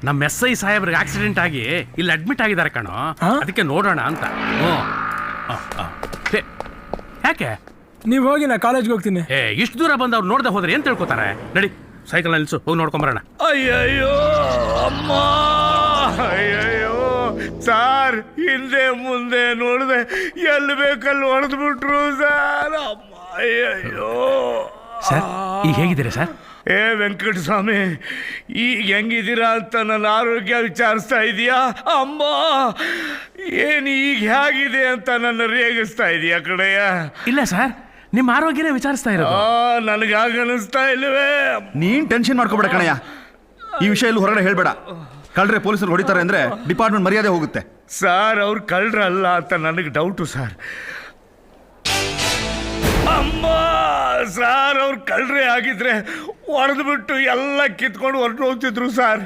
ನಮ್ಮ SI ಸಾಹೇಬ್ರಿಗೆ accident ಆಗಿ ಇಲ್ಲಿ ಅಡ್ಮಿಟ್ ಆಗಿದ್ದಾರೆ ಕಣೋ, ಅದಕ್ಕೆ ನೋಡೋಣ ಅಂತ. ಯಾಕೆ ನೀವು ಹೋಗಿ ನಾ ಕಾಲೇಜ್ಗೆ ಹೋಗ್ತೀನಿ. ಇಷ್ಟು ದೂರ ಬಂದು ಅವ್ರು ನೋಡ್ದೆ ಹೋದ್ರೆ ಏನ್ ತಿಳ್ಕೊತಾರೆ? ನಡಿ ಸೈಕಲ್ ನಿಲ್ಸು, ಹೋಗಿ ನೋಡ್ಕೊಂಬರೋಣ. ಅಯ್ಯಯ್ಯೋ ಅಮ್ಮ, ಅಯ್ಯಯ್ಯೋ ಸಾರ್, ಹಿಂದೆ ಮುಂದೆ ನೋಡಿದೆ ಎಲ್ಲಿ ಬೇಕಲ್ಲಿ ಹೊಡೆದು ಬಿಟ್ರು ಸರ್. ಅಮ್ಮ ಅಯ್ಯಯ್ಯೋ. ಸರ್ ಈಗ ಹೇಗಿದ್ದೀರಾ ಸರ್? ವೆಂಕಟಸ್ವಾಮಿ, ಈಗ ಹೆಂಗಿದ್ದೀರಾ ಅಂತ ನನ್ನ ಆರೋಗ್ಯ ವಿಚಾರಿಸ್ತಾ ಇದೀಯಾ? ಅಮ್ಮ, ಏನು ಈಗ ಹೇಗಿದೆ ಅಂತ ನನ್ನ ರೇಗಿಸ್ತಾ ಇದೀಯಾ ಕಡೆಯ? ಇಲ್ಲ ಸರ್, ನಿಮ್ಮ ಆರೋಗ್ಯನೇ ವಿಚಾರಿಸ್ತಾ ಇರೋದು. ನನಗಾಗ ಅನಿಸ್ತಾ ಇಲ್ಲವೇ? ನೀನ್ ಟೆನ್ಷನ್ ಮಾಡ್ಕೋಬೇಡ ಕಣಯ್ಯ, ಈ ವಿಷಯ ಎಲ್ಲೂ ಹೊರಗಡೆ ಹೇಳ್ಬೇಡ. ಕಳ್ರೆ ಪೊಲೀಸರು ಹೊಡಿತಾರೆ ಅಂದ್ರೆ ಡಿಪಾರ್ಟ್ಮೆಂಟ್ ಮರ್ಯಾದೆ ಹೋಗುತ್ತೆ. ಸರ್, ಅವ್ರು ಕಳ್ರಲ್ಲ ಅಂತ ನನಗೆ ಡೌಟು ಸರ್. ಅಮ್ಮ ಸಾರ್, ಅವ್ರು ಕಳ್ರೆ ಆಗಿದ್ರೆ ಹೊಡೆದು ಬಿಟ್ಟು ಎಲ್ಲ ಕಿತ್ಕೊಂಡು ಹೊರಟು ಹೋಗ್ತಿದ್ರು ಸರ್.